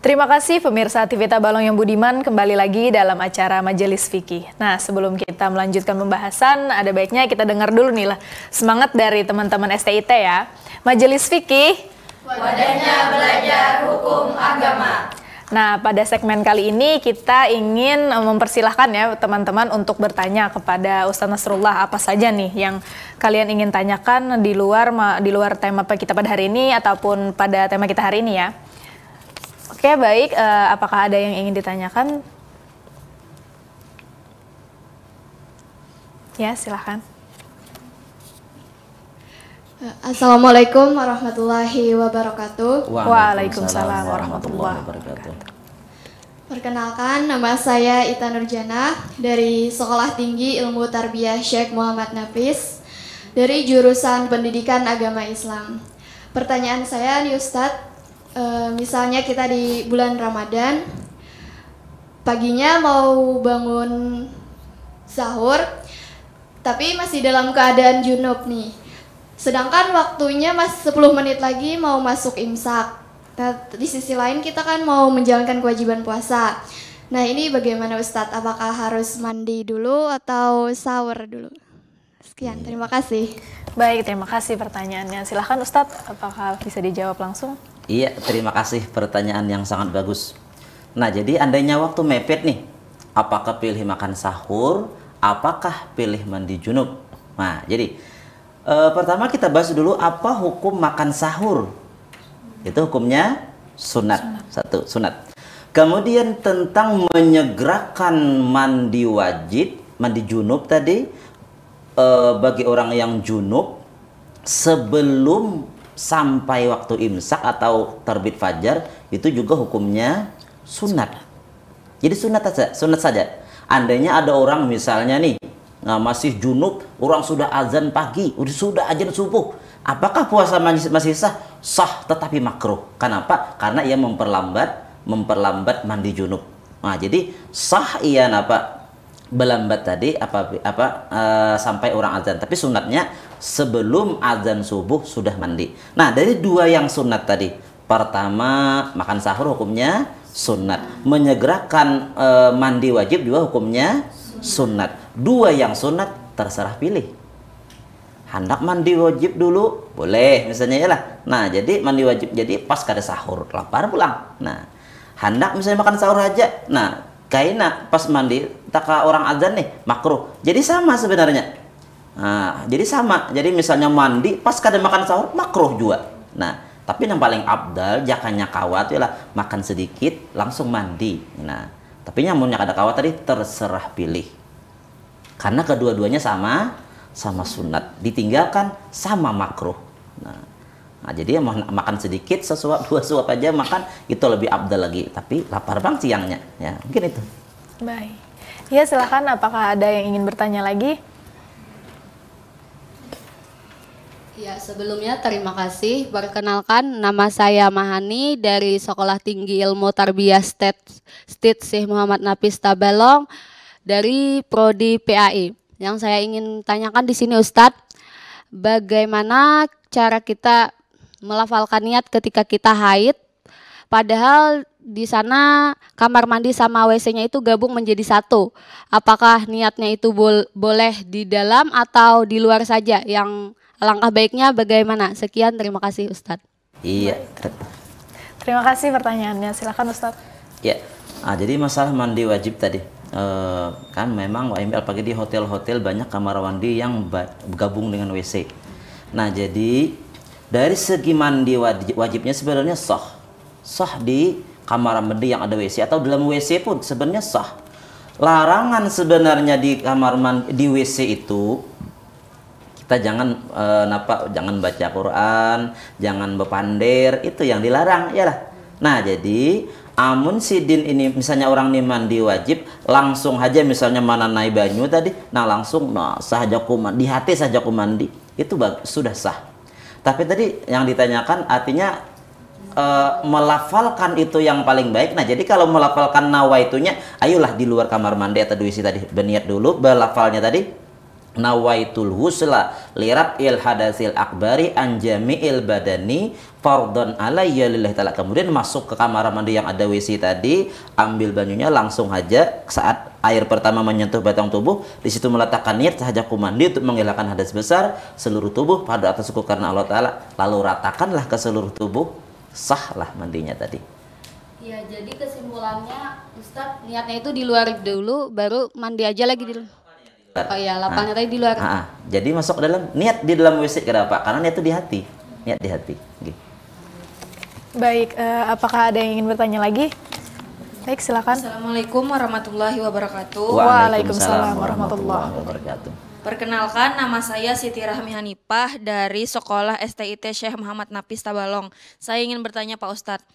Terima kasih pemirsa TV Tabalong yang budiman, kembali lagi dalam acara Majelis Fikih. Nah, sebelum kita melanjutkan pembahasan, ada baiknya kita dengar dulu nih lah semangat dari teman-teman STIT ya. Majelis Fikih, wadahnya belajar hukum agama. Nah, pada segmen kali ini kita ingin mempersilahkan ya teman-teman untuk bertanya kepada Ustaz Nasrullah apa saja nih yang kalian ingin tanyakan di luar tema kita pada hari ini ataupun pada tema kita hari ini ya. Oke, baik. Apakah ada yang ingin ditanyakan? Ya, silahkan. Assalamualaikum warahmatullahi wabarakatuh. Waalaikumsalam warahmatullahi wabarakatuh. Perkenalkan, nama saya Ita Nurjana dari Sekolah Tinggi Ilmu Tarbiyah Syekh Muhammad Nafis dari jurusan Pendidikan Agama Islam. Pertanyaan saya nih Ustadz, misalnya kita di bulan Ramadan, paginya mau bangun sahur, tapi masih dalam keadaan junub nih. Sedangkan waktunya masih 10 menit lagi mau masuk imsak. Nah, di sisi lain kita kan mau menjalankan kewajiban puasa. Nah, ini bagaimana Ustadz? Apakah harus mandi dulu atau sahur dulu? Sekian, terima kasih. Baik, terima kasih pertanyaannya. Silahkan Ustadz, apakah bisa dijawab langsung? Iya, terima kasih pertanyaan yang sangat bagus. Nah, jadi andainya waktu mepet nih, apakah pilih makan sahur, apakah pilih mandi junub? Nah, jadi pertama kita bahas dulu apa hukum makan sahur. Itu hukumnya sunat. Satu, sunat. Kemudian tentang menyegerakan mandi wajib, mandi junub tadi, bagi orang yang junub sebelum sampai waktu imsak atau terbit fajar, itu juga hukumnya sunat. Jadi sunat saja. Andainya ada orang misalnya nih, masih junub, orang sudah azan pagi, sudah azan subuh, apakah puasa masih sah? Sah, tetapi makruh. Kenapa? Karena ia memperlambat mandi junub. Nah, jadi sah ia berlambat tadi sampai orang azan, tapi sunatnya sebelum azan subuh sudah mandi. Nah, dari dua yang sunat tadi, pertama makan sahur hukumnya sunat, menyegerakan mandi wajib juga hukumnya sunat. Dua yang sunat terserah pilih. Hendak mandi wajib dulu boleh misalnya ya lah. Nah, jadi mandi wajib jadi pas kada sahur, lapar pulang. Nah, hendak misalnya makan sahur aja. Nah, kaina pas mandi taka orang azan nih makruh. Jadi sama sebenarnya. Nah, jadi sama. Jadi misalnya mandi pas kada makan sahur makruh juga. Nah, tapi yang paling abdal jakanya kawat ya lah makan sedikit langsung mandi. Nah, tapi nyamunnya kada kawat tadi terserah pilih. Karena kedua-duanya sama sunat, ditinggalkan sama makruh. Nah, jadi makan sedikit sesuap dua suap aja makan itu lebih abdal lagi. Tapi lapar bang siangnya, ya mungkin itu. Baik, ya silakan. Apakah ada yang ingin bertanya lagi? Ya, sebelumnya terima kasih. Perkenalkan, nama saya Mahani dari Sekolah Tinggi Ilmu Tarbiyah STIT Syekh Muhammad Nafis Tabalong dari Prodi PAI. Yang saya ingin tanyakan di sini Ustadz, bagaimana cara kita melafalkan niat ketika kita haid, padahal di sana kamar mandi sama WC-nya itu gabung menjadi satu. Apakah niatnya itu boleh di dalam atau di luar saja? Yang langkah baiknya bagaimana? Sekian, terima kasih Ustadz. Iya. Terima kasih pertanyaannya. Silakan Ustadz. Ya. Nah, jadi masalah mandi wajib tadi. Kan memang apalagi di hotel-hotel banyak kamar mandi yang gabung dengan WC. Nah, jadi dari segi mandi wajibnya sebenarnya sah di kamar mandi yang ada WC atau dalam WC pun sebenarnya sah. Larangan sebenarnya di kamar mandi di WC itu kita jangan baca Quran, jangan bepander, itu yang dilarang ya lah. Nah, jadi amun sidin ini misalnya orang nih mandi wajib langsung aja misalnya mana naik banyu tadi, nah langsung sahaja di hati saja ku mandi itu sudah sah. Tapi tadi yang ditanyakan artinya melafalkan itu yang paling baik. Nah, jadi kalau melafalkan nawaitunya, ayolah di luar kamar mandi atau di WC tadi berniat dulu, berlafalnya tadi nawaitul husla lirab'il hadasil akbari an jami'il badani fardhan alayya lillahi ta'ala. Kemudian masuk ke kamar mandi yang ada WC tadi, ambil banyunya langsung aja saat air pertama menyentuh batang tubuh, di situ meletakkan niat sahajaku mandi untuk menghilangkan hadas besar seluruh tubuh pada atasku karena Allah Ta'ala, lalu ratakanlah ke seluruh tubuh, sahlah mandinya tadi. Ya, jadi kesimpulannya Ustadz, niatnya itu di luar dulu, baru mandi aja lagi di luar. Oh iya, lapangnya tadi di luar. Jadi masuk dalam niat di dalam WC, kenapa? Karena niat itu di hati, niat di hati. Gitu. Baik, apakah ada yang ingin bertanya lagi? Baik, silakan. Assalamualaikum warahmatullahi wabarakatuh. Waalaikumsalam warahmatullahi wabarakatuh. Perkenalkan, nama saya Siti Rahmi Hanifah dari Sekolah STIT Syekh Muhammad Nafis Tabalong. Saya ingin bertanya Pak Ustadz,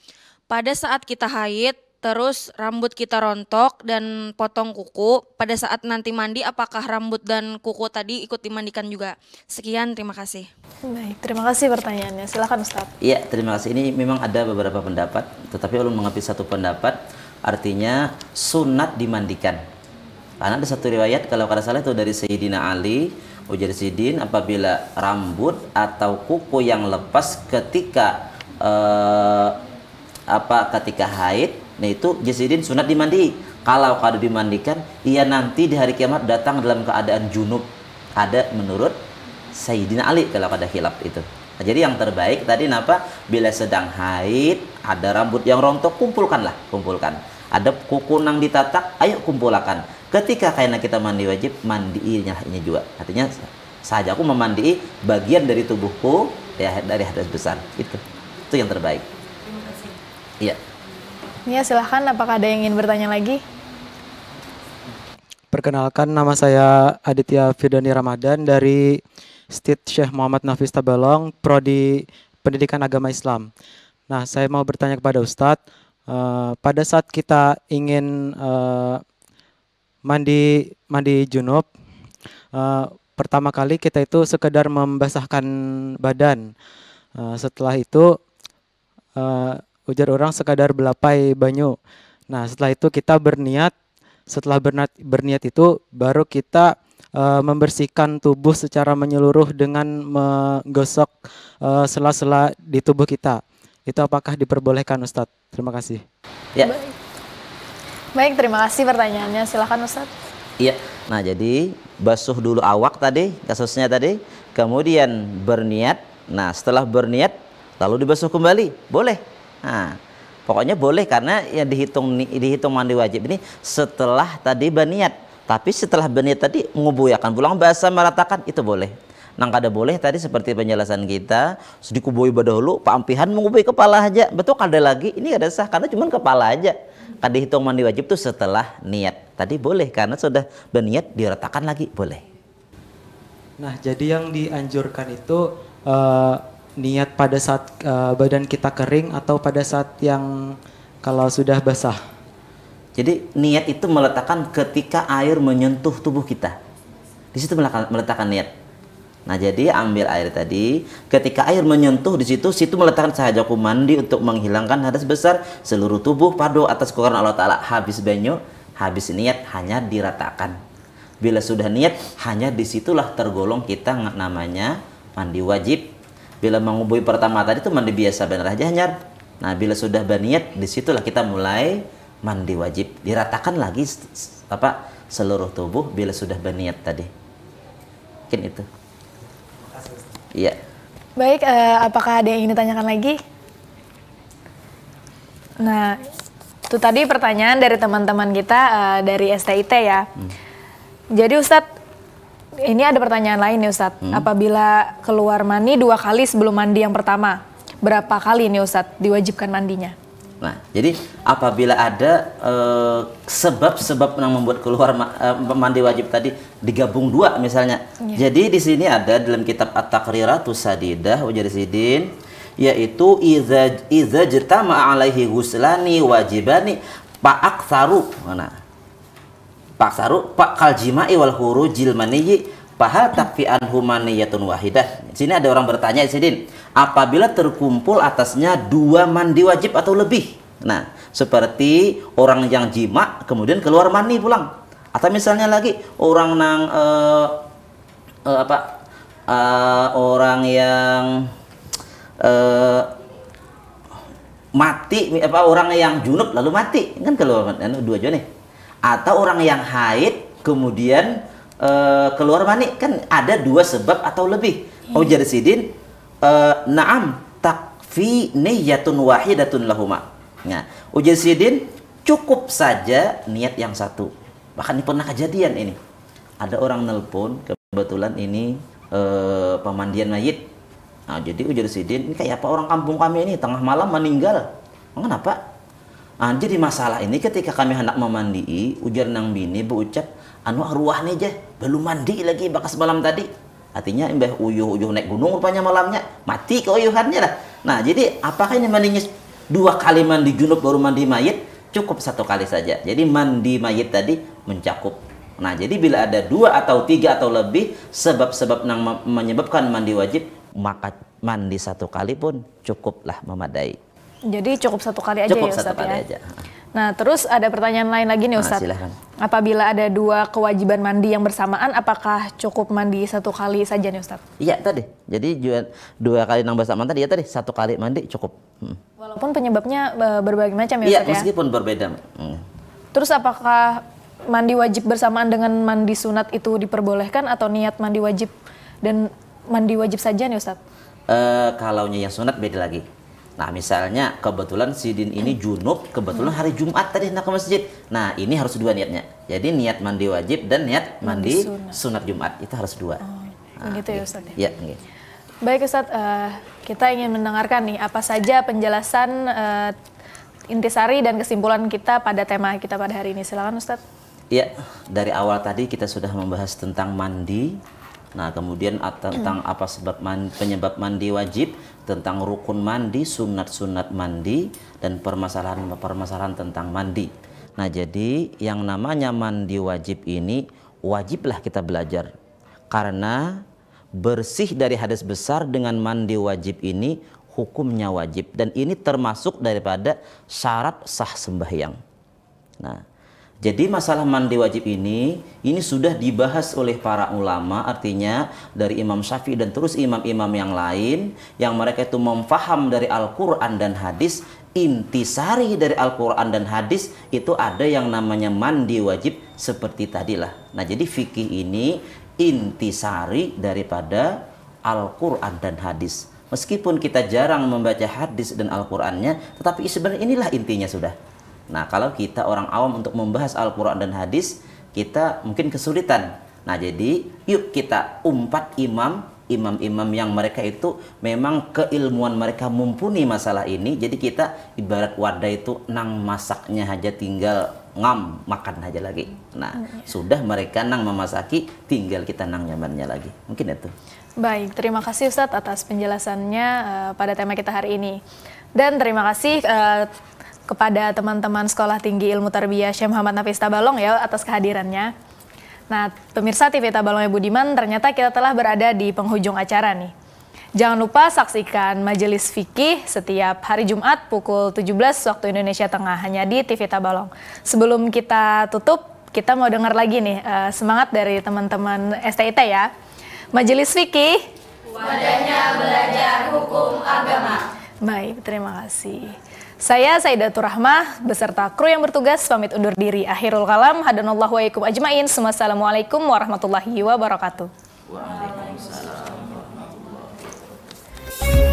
pada saat kita haid, terus rambut kita rontok dan potong kuku, pada saat nanti mandi apakah rambut dan kuku tadi ikut dimandikan juga? Sekian, terima kasih. Baik, terima kasih pertanyaannya. Silakan Ustadz. Iya, terima kasih. Ini memang ada beberapa pendapat, tetapi ulun mengambil satu pendapat, artinya sunat dimandikan. Karena ada satu riwayat, kalau kada salah itu dari Sayyidina Ali, ujar Sayyidin, apabila rambut atau kuku yang lepas ketika ketika haid, nah itu Jasidin sunat dimandi. Kalau kada dimandikan, ia nanti di hari kiamat datang dalam keadaan junub. Ada menurut Sayyidina Ali kalau kada khilaf itu. Nah, jadi yang terbaik tadi napa? Bila sedang haid, ada rambut yang rontok, kumpulkan. Ada kuku nang ditatak, ayo kumpulkan. Ketika kayaknya kita mandi wajib, mandiinya ini juga. Artinya saja aku memandi bagian dari tubuhku ya dari hadas besar. Itu yang terbaik. Terima kasih. Iya. Ya, silahkan. Apakah ada yang ingin bertanya lagi? Perkenalkan, nama saya Aditya Firdani Ramadan dari STIT Syekh Muhammad Nafis Tabalong, Prodi Pendidikan Agama Islam. Nah, saya mau bertanya kepada Ustadz, pada saat kita ingin mandi junub, pertama kali kita itu sekedar membasahkan badan. Setelah itu ujar orang sekadar belapai banyu. Nah, setelah itu kita berniat. Setelah berniat itu baru kita membersihkan tubuh secara menyeluruh dengan menggosok sela-sela di tubuh kita. Itu apakah diperbolehkan, Ustadz? Terima kasih. Ya. Baik, terima kasih pertanyaannya. Silakan Ustadz. Iya. Nah, jadi basuh dulu awak tadi, kasusnya tadi, kemudian berniat. Nah, setelah berniat lalu dibasuh kembali. Boleh. Nah, pokoknya boleh karena ya dihitung mandi wajib ini setelah tadi berniat. Tapi setelah berniat tadi mengubuyakan pulang basah meratakan itu boleh. Nang kada boleh tadi seperti penjelasan kita, dikubui dahulu, pampihan mengubui kepala aja. Betul kada lagi, ini kada sah karena cuma kepala aja. Kada hitung mandi wajib itu setelah niat. Tadi boleh karena sudah berniat diratakan lagi, boleh. Nah, jadi yang dianjurkan itu niat pada saat badan kita kering atau pada saat yang kalau sudah basah? Jadi niat itu meletakkan ketika air menyentuh tubuh kita. Di situ meletakkan niat. Nah, jadi ambil air tadi, ketika air menyentuh di situ meletakkan sahajaku mandi untuk menghilangkan hadas besar seluruh tubuh padu atas karena Allah Ta'ala. Habis banyu, habis niat hanya diratakan. Bila sudah niat, hanya disitulah tergolong kita namanya mandi wajib. Bila mengubui pertama tadi itu mandi biasa benar aja hanyar. Nah, bila sudah berniat, disitulah kita mulai mandi wajib. Diratakan lagi seluruh tubuh bila sudah berniat tadi. Mungkin itu. Iya. Baik, apakah ada yang ingin ditanyakan lagi? Nah, itu tadi pertanyaan dari teman-teman kita dari STIT ya. Jadi Ustadz, ini ada pertanyaan lain nih Ustadz. Apabila keluar mani 2 kali sebelum mandi yang pertama, berapa kali nih Ustadz diwajibkan mandinya? Nah, jadi apabila ada sebab-sebab yang membuat keluar mandi wajib tadi digabung 2 misalnya. Jadi di sini ada dalam kitab At-Taqriratus Sadidah ujar Sidin, yaitu iza jertama alaihi ghuslani wajibani pa'aksaru. Nah, pa'aksaru kaljimai wal khurujil maniyyi fahal takfi anhu maniyatun wahidah. Di sini ada orang bertanya Sidin, apabila terkumpul atasnya 2 mandi wajib atau lebih. Nah, seperti orang yang jima kemudian keluar mani pulang. Atau misalnya lagi orang nang orang yang mati, orang yang junub lalu mati, kan kalau dua aja nih. Atau orang yang haid kemudian keluar mani, kan ada dua sebab atau lebih. Ujar Sidin, na'am takfi niyatun wahidatun lahuma. Nah, ujar Sidin cukup saja niat yang satu. Bahkan ini pernah kejadian ini. Ada orang nelpon, kebetulan ini pemandian mayit. Nah, jadi ujar Sidin, ini kayak apa orang kampung kami ini tengah malam meninggal. Kenapa? Nah, jadi masalah ini ketika kami hendak memandii, ujar nang bini berucap, anu arwah nih aja, belum mandi lagi bakas malam tadi. Artinya mbah uyuh-uyuh naik gunung rupanya malamnya, mati keuyuhannya lah. Nah, jadi apakah ini mandinya 2 kali mandi junub baru mandi mayit? Cukup 1 kali saja. Jadi mandi mayit tadi mencakup. Nah, jadi bila ada 2 atau 3 atau lebih sebab-sebab yang menyebabkan mandi wajib, maka mandi 1 kali pun cukuplah memadai. Jadi cukup 1 kali aja cukup ya Ustadz 1 kali ya? aja. Nah, terus ada pertanyaan lain lagi nih Ustadz. Silahkan. Apabila ada 2 kewajiban mandi yang bersamaan, apakah cukup mandi 1 kali saja nih Ustadz? Iya tadi. Jadi 2 kali nang bersamaan tadi ya tadi 1 kali mandi cukup. Walaupun penyebabnya berbagai macam ya Ustadz ya? Iya, meskipun berbeda. Terus apakah mandi wajib bersamaan dengan mandi sunat itu diperbolehkan atau niat mandi wajib dan mandi wajib saja nih Ustadz? Kalaunya yang sunat beda lagi. Nah, misalnya kebetulan Sidin ini junub, kebetulan hari Jumat tadi nak ke masjid. Nah, ini harus 2 niatnya. Jadi niat mandi wajib dan niat mandi sunat Jumat itu harus 2. Begitu ya Ustadz? Ya, baik Ustadz, kita ingin mendengarkan nih apa saja penjelasan intisari dan kesimpulan kita pada tema kita pada hari ini. Silakan Ustadz. Iya, dari awal tadi kita sudah membahas tentang mandi. Nah, kemudian tentang apa penyebab mandi wajib, tentang rukun mandi, sunat-sunat mandi, dan permasalahan tentang mandi. Nah, jadi yang namanya mandi wajib ini wajiblah kita belajar. Karena bersih dari hadas besar dengan mandi wajib ini hukumnya wajib. Dan ini termasuk daripada syarat sah sembahyang. Nah, jadi masalah mandi wajib ini sudah dibahas oleh para ulama, artinya dari Imam Syafi'i dan terus imam-imam yang lain yang mereka itu memfaham dari Al-Quran dan hadis, intisari dari Al-Quran dan hadis itu ada yang namanya mandi wajib seperti tadilah. Nah, jadi fikih ini intisari daripada Al-Quran dan hadis. Meskipun kita jarang membaca hadis dan Al-Qurannya, tetapi sebenarnya inilah intinya sudah. Nah, kalau kita orang awam untuk membahas Al-Quran dan hadis, kita mungkin kesulitan. Nah, jadi yuk kita umpat imam-imam yang mereka itu memang keilmuan mereka mumpuni masalah ini. Jadi kita ibarat wadah itu nang masaknya aja tinggal ngam makan aja lagi. Nah, sudah mereka nang memasaki, tinggal kita nang nyamannya lagi. Mungkin itu. Baik, terima kasih Ustadz atas penjelasannya pada tema kita hari ini. Dan terima kasih kepada teman-teman Sekolah Tinggi Ilmu Tarbiyah Syekh Muhammad Nafis Tabalong ya atas kehadirannya. Nah, pemirsa TV Tabalong Budiman, ternyata kita telah berada di penghujung acara nih. Jangan lupa saksikan Majelis Fikih setiap hari Jumat pukul 17 waktu Indonesia Tengah hanya di TV Tabalong. Sebelum kita tutup, kita mau dengar lagi nih semangat dari teman-teman STIT ya. Majelis Fikih, wadahnya belajar hukum agama. Baik, terima kasih. Saya Saidatul Rahmah beserta kru yang bertugas pamit undur diri. Akhirul kalam, hadanallahu wa iyyakum ajmain. Wassalamualaikum warahmatullahi wabarakatuh. Waalaikumsalam warahmatullahi wabarakatuh.